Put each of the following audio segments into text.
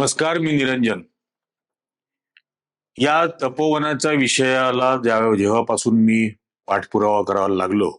नमस्कार, मी निरंजन. या तपोवनाच्या विषयाला जेव्हापासून मी पाठपुरावा करायला लागलो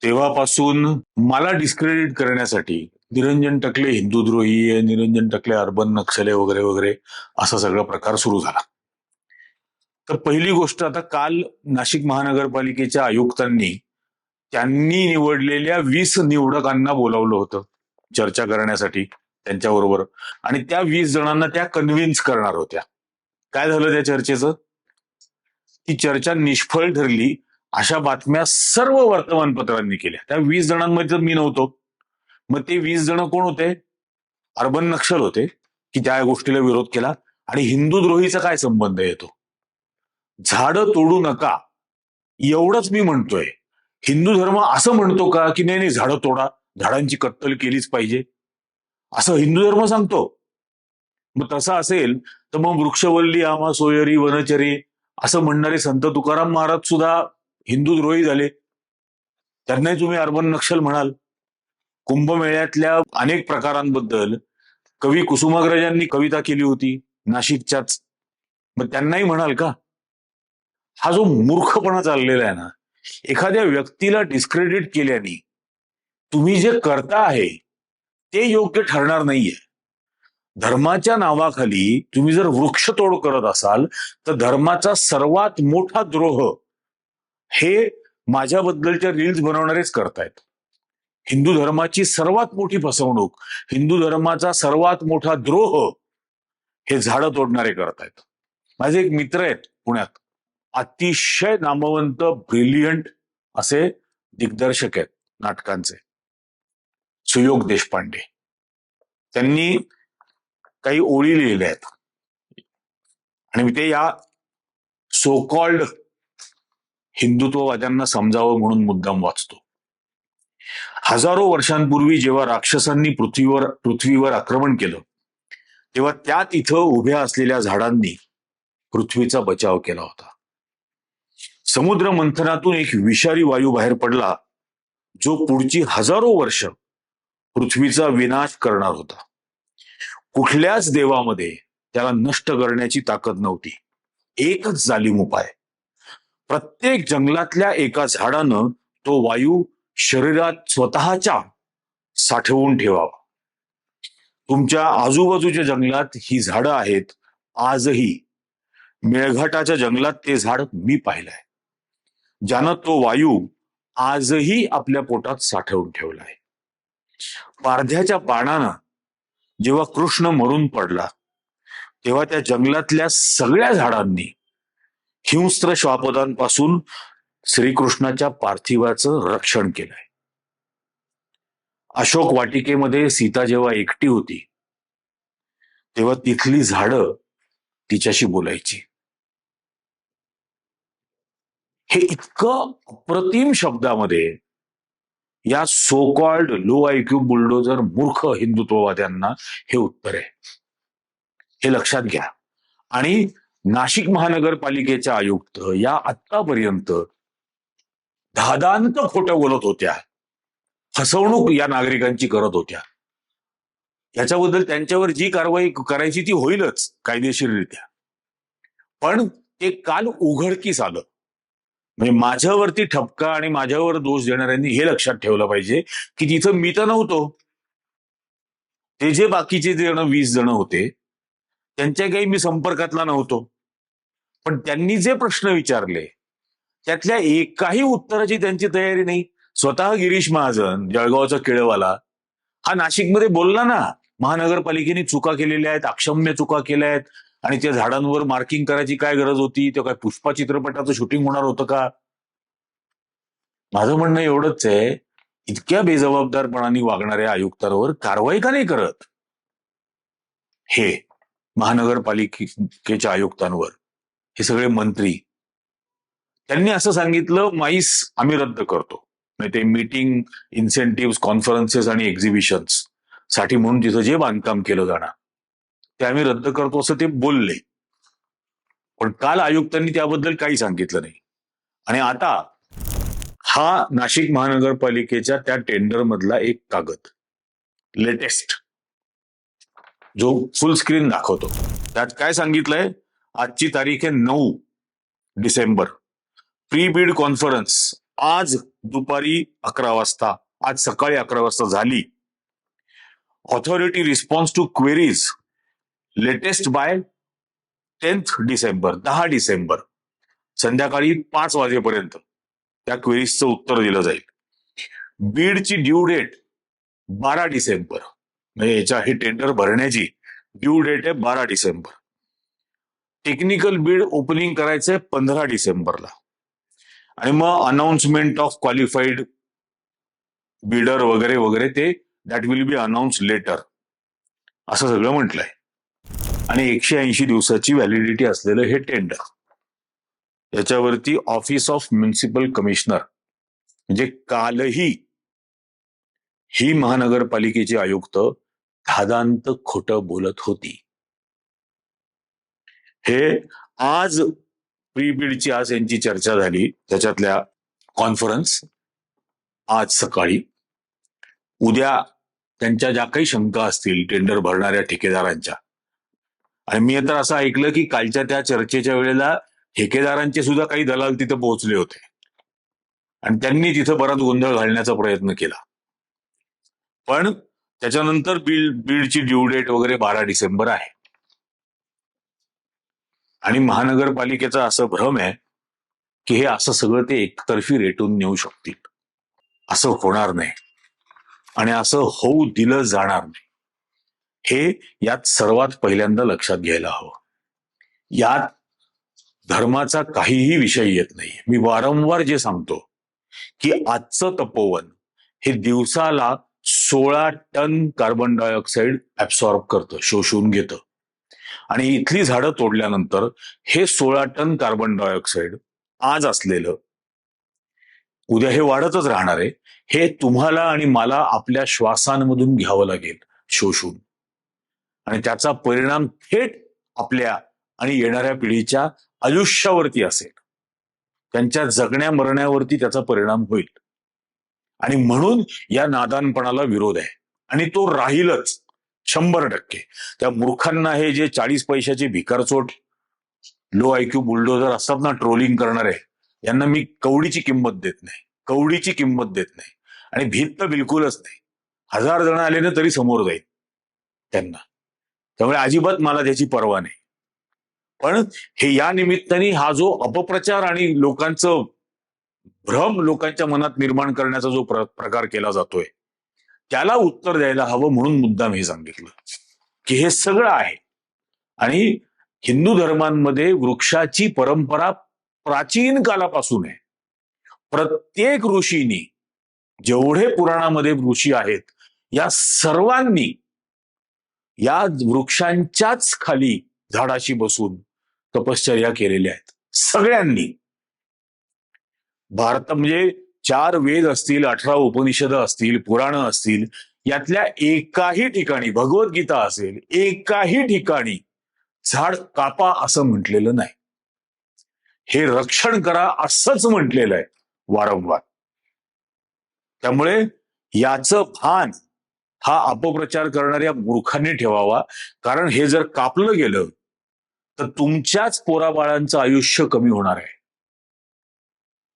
तेव्हापासून मला डिस्क्रेडिट करण्यासाठी निरंजन टकले हिंदूद्रोही आहे, निरंजन टकले अर्बन नक्षले वगैरे वगैरे असा सगळा प्रकार सुरू झाला. तर पहिली गोष्ट, आता काल नाशिक महानगरपालिकेच्या आयुक्तांनी त्यांनी निवडलेल्या 20 निवडकांना बोलावलं होतं चर्चा करण्यासाठी त्यांच्याबरोबर, आणि त्या 20 जणांना त्या कन्व्हिन्स करणार होत्या. काय झालं त्या चर्चेचं? ती चर्चा निष्फळ ठरली अशा बातम्या सर्व वर्तमानपत्रांनी केल्या. त्या 20 जणांमध्ये तर मी नव्हतो. मग ते 20 जण कोण होते? अर्बन नक्षल होते की त्या गोष्टीला विरोध केला. आणि हिंदूद्रोहीचा काय संबंध येतो? झाडं तोडू नका एवढंच मी म्हणतोय. हिंदू धर्म असं म्हणतो का की नाही झाडं तोडा, झाडांची कत्तल केलीच पाहिजे, असं हिंदू धर्म सांगतो? मग तसं असेल तर मग वृक्षवल्ली आम्हा सोयरी वनचरी असं म्हणणारे संत तुकाराम महाराज सुद्धा हिंदूद्रोही झाले. त्यांनाही तुम्ही अर्बन नक्षल म्हणाल. कुंभमेळ्यातल्या अनेक प्रकारांबद्दल कवी कुसुमाग्रजांनी कविता केली होती नाशिकच्याच, मग त्यांनाही म्हणाल का? हा जो मूर्खपणा चाललेला आहे ना, एखाद्या व्यक्तीला डिस्क्रेडिट केल्याने तुम्ही जे करता आहे ते योग्य ठरणार नाहीये. धर्माच्या नावाखाली तुम्ही जर वृक्षतोड करत असाल तर धर्माचा सर्वात मोठा द्रोह हे माझ्याबद्दलच्या रील्स बनवणारेच करतायत. हिंदू धर्माची सर्वात मोठी फसवणूक, हिंदू धर्माचा सर्वात मोठा द्रोह हे झाडं तोडणारे करतायत. माझे एक मित्र आहेत पुण्यात, अतिशय नामवंत ब्रिलियंट असे दिग्दर्शक आहेत नाटकांचे, सुयोग देशपांडे. त्यांनी काही ओळी लिहिल्या आहेत आणि मी ते या सो कॉल्ड हिंदुत्ववाद्यांना समजावं म्हणून मुद्दाम वाचतो. हजारो वर्षांपूर्वी जेव्हा राक्षसांनी पृथ्वीवर आक्रमण केलं तेव्हा त्यात इथं उभ्या असलेल्या झाडांनी पृथ्वीचा बचाव केला होता. समुद्र मंथनातून एक विषारी वायू बाहेर पडला जो पुढची हजारो वर्ष पृथ्वीचा विनाश करणार होता. कुठल्याच देवामध्ये त्याला नष्ट करण्याची ताकद नव्हती. एकच जालिम उपाय, प्रत्येक जंगलातल्या एका झाडानं तो वायू शरीरात स्वतःच्या साठवून ठेवावा. तुमच्या आजूबाजूच्या जंगलात ही झाडं आहेत आजही. मेळघाटाच्या जंगलात ते झाड मी पाहिलंय, ज्यानं तो वायू आजही आपल्या पोटात साठवून ठेवलाय. पारध्याच्या बाणानं जेव्हा कृष्ण मरून पडला तेव्हा त्या जंगलातल्या सगळ्या झाडांनी हिंस्त्र श्वापदांपासून श्रीकृष्णाच्या पार्थिवाचं रक्षण केलंय. अशोक वाटिकेमध्ये सीता जेव्हा एकटी होती तेव्हा तिथली झाडं तिच्याशी बोलायची. हे इतकं अप्रतिम शब्दामध्ये या so called low IQ bulldozer मूर्ख हिंदुत्ववाद्यांना हे उत्तर आहे. हे लक्षात घ्या. आणि नाशिक महानगरपालिकेच्या आयुक्त या आतापर्यंत धादांत खोटं बोलत होत्या, फसवणूक या नागरिकांची करत होत्या. याच्याबद्दल त्यांच्यावर जी कारवाई करायची ती होईलच कायदेशीररित्या, पण ते काल उघडकीस आलं. म्हणजे माझ्यावरती ठपका आणि माझ्यावर दोष देणाऱ्यांनी हे लक्षात ठेवलं पाहिजे की तिथं मी तर नव्हतो. ते जे बाकीचे जण 20 जण होते त्यांच्या काही मी संपर्कातला नव्हतो, पण त्यांनी जे प्रश्न विचारले त्यातल्या एकाही उत्तराची त्यांची तयारी नाही. स्वतः गिरीश महाजन, जळगावचा केळवाला, हा नाशिकमध्ये बोलला ना, महानगरपालिकेने चुका केलेल्या आहेत, अक्षम्य चुका केल्या आहेत, आणि त्या झाडांवर मार्किंग करायची काय गरज होती? ते काय पुष्पा चित्रपटाचं शूटिंग होणार होतं का? माझं म्हणणं एवढंच आहे, इतक्या बेजबाबदारपणाने वागणाऱ्या आयुक्तांवर कारवाई का नाही करत? हे महानगरपालिकेच्या आयुक्तांवर हे सगळे मंत्री, त्यांनी असं सांगितलं, माईस आम्ही रद्द करतो. म्हणजे ते मीटिंग, इन्सेंटिव्ह, कॉन्फरन्सेस आणि एक्झिबिशन्स साठी म्हणून तिथं जे बांधकाम केलं जाणार ते आम्ही रद्द करतो असं ते बोलले. पण काल आयुक्तांनी त्याबद्दल काही सांगितलं नाही. आणि आता हा नाशिक महानगरपालिकेच्या त्या टेंडर मधला एक कागद, लेटेस्ट, जो फुल स्क्रीन दाखवतो. त्यात काय सांगितलंय, आजची तारीख आहे 9 डिसेंबर. प्री बीड कॉन्फरन्स आज दुपारी 11 वाजता, आज सकाळी 11 वाजता झाली. Authority response to queries latest by 10 December, 10 December संध्याकाळी 5 वाजेपर्यंत त्या क्वेरीजचं उत्तर दिलं जाईल. बीडची ड्यू डेट 12 डिसेंबर, म्हणजे याच्या हे टेंडर भरण्याची ड्यू डेट आहे 12 डिसेंबर. टेक्निकल बीड ओपनिंग करायचंय 15 डिसेंबरला, आणि मग अनाउन्समेंट ऑफ क्वालिफाईड बिडर वगैरे वगैरे ते that will be announce later, असं सगळं म्हटलंय. आणि 180 दिवसाची व्हॅलिडिटी असलेलं हे टेंडर. याच्यावरती ऑफिस ऑफ म्युनिसिपल कमिशनर, म्हणजे कालही ही महानगरपालिकेची आयुक्त धादांत खोटं बोलत होती. हे आज प्री बीडची आज यांची चर्चा झाली, त्याच्यातल्या कॉन्फरन्स आज सकाळी. उद्या त्यांच्या ज्या काही शंका असतील टेंडर भरणाऱ्या ठेकेदारांच्या, आणि मी तर असं ऐकलं की कालच्या त्या चर्चेच्या वेळेला ठेकेदारांचे सुद्धा काही दलाल तिथं पोहोचले होते आणि त्यांनी तिथं बराच गोंधळ घालण्याचा प्रयत्न केला. पण त्याच्यानंतर बीडची ड्यू डेट वगैरे 12 डिसेंबर आहे. आणि महानगरपालिकेचा असं भ्रम आहे की हे असं सगळं ते एकतर्फी रेटून नेऊ शकतील. असं होणार नाही आणि असं होऊ दिलं जाणार नाही, हे यात सर्वात पहिल्यांदा लक्षात घ्यायला हवं. यात धर्माचा काहीही विषय येत नाही. मी वारंवार जे सांगतो की आजचं तपोवन हे दिवसाला 16 टन कार्बन डायऑक्साईड ऍब्सॉर्ब करतं, शोषून घेतं. आणि इथली झाडं तोडल्यानंतर हे 16 टन कार्बन डायऑक्साईड आज असलेलं उद्या हे वाढतच राहणार आहे. हे तुम्हाला आणि मला आपल्या श्वासांमधून घ्यावं लागेल शोषून, आणि त्याचा परिणाम थेट आपल्या आणि येणाऱ्या पिढीच्या आयुष्यावरती असेल, त्यांच्या जगण्या मरण्यावरती त्याचा परिणाम होईल. आणि म्हणून या नादानपणाला विरोध आहे, आणि तो राहीलच 100%. त्या मूर्खांना, हे जे 40 पैशाचे भिकारचोट लो आयक्यू बुलडोजर असतात ना, ट्रोलिंग करणारे, यांना मी कवडीची किंमत देत नाही, कवडीची किंमत देत नाही. आणि भीत तर बिलकुलच नाही. 1000 जण आले ना तरी समोर जाईल त्यांना, त्यामुळे अजिबात मला त्याची पर्वा नाही. पण हे या निमित्ताने हा जो अपप्रचार आणि लोकांचं भ्रम लोकांच्या मनात निर्माण करण्याचा जो प्रकार केला जातोय, त्याला उत्तर द्यायला हवं, म्हणून मुद्दाम हे सांगितलं की हे सगळं आहे. आणि हिंदू धर्मांमध्ये वृक्षाची परंपरा प्राचीन कालापासून आहे. प्रत्येक ऋषींनी, जेवढे पुराणामध्ये ऋषी आहेत, या सर्वांनी या वृक्षांच्याच खाली झाडाशी बसून तपश्चर्या केलेल्या आहेत. सगळ्यांनी. भारत म्हणजे 4 वेद असतील, 18 उपनिषद असतील, पुराणं असतील, यातल्या एकाही ठिकाणी, भगवद्गीता असेल, एकाही ठिकाणी झाड कापा असं म्हटलेलं नाही. हे रक्षण करा असंच म्हटलेलं आहे वारंवार. त्यामुळे याचं भान हा अपप्रचार करणाऱ्या मूर्खांनी ठेवावा, कारण हे जर कापलं गेलं तर तुमच्याच पोराबाळांचं आयुष्य कमी होणार आहे.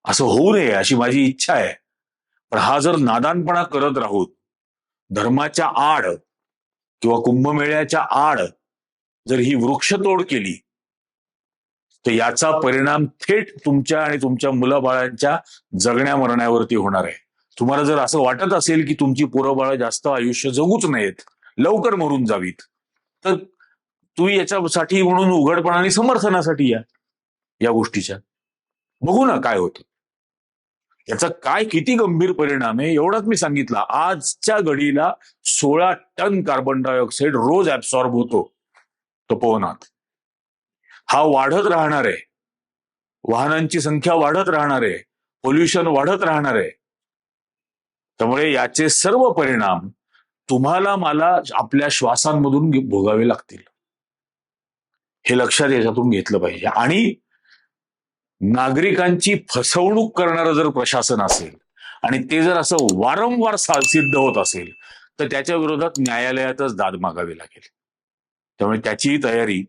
असं होऊ नये अशी माझी इच्छा आहे. पण हा जर नादानपणा करत राहूत, धर्माच्या आड किंवा कुंभमेळ्याच्या आड जर ही वृक्षतोड केली, तर याचा परिणाम थेट तुमच्या आणि तुमच्या मुलाबाळांच्या जगण्या मरण्यावरती होणार आहे. तुम्हाला जर असं वाटत असेल की तुमची पोरबाळं जास्त आयुष्य जगूच नयेत, लवकर मरून जावीत, तर तुम्ही याच्यासाठी म्हणून उघडपणाने समर्थनासाठी या गोष्टीच्या बघू ना काय होतं. याचा काय किती गंभीर परिणाम आहे एवढाच मी सांगितला. आजच्या घडीला 16 टन कार्बन डायऑक्साईड रोज ऍब्सॉर्ब होतो तपोवनात. हा वाढत राहणार आहे. वाहनांची संख्या वाढत राहणार आहे, पोल्युशन वाढत राहणार आहे. त्यामुळे याचे सर्व परिणाम तुम्हाला मला आपल्या श्वासांमधून भोगावे लागतील, हे लक्षात याच्यातून घेतलं पाहिजे. आणि नागरिकांची फसवणूक करणारं जर प्रशासन असेल आणि ते जर असं वारंवार सिद्ध होत असेल, तर त्याच्या विरोधात न्यायालयातच दाद मागावी लागेल. त्यामुळे त्याचीही तयारी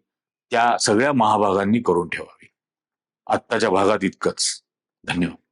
त्या सगळ्या महाभागांनी करून ठेवावी. आत्ताच्या भागात इतकंच. धन्यवाद.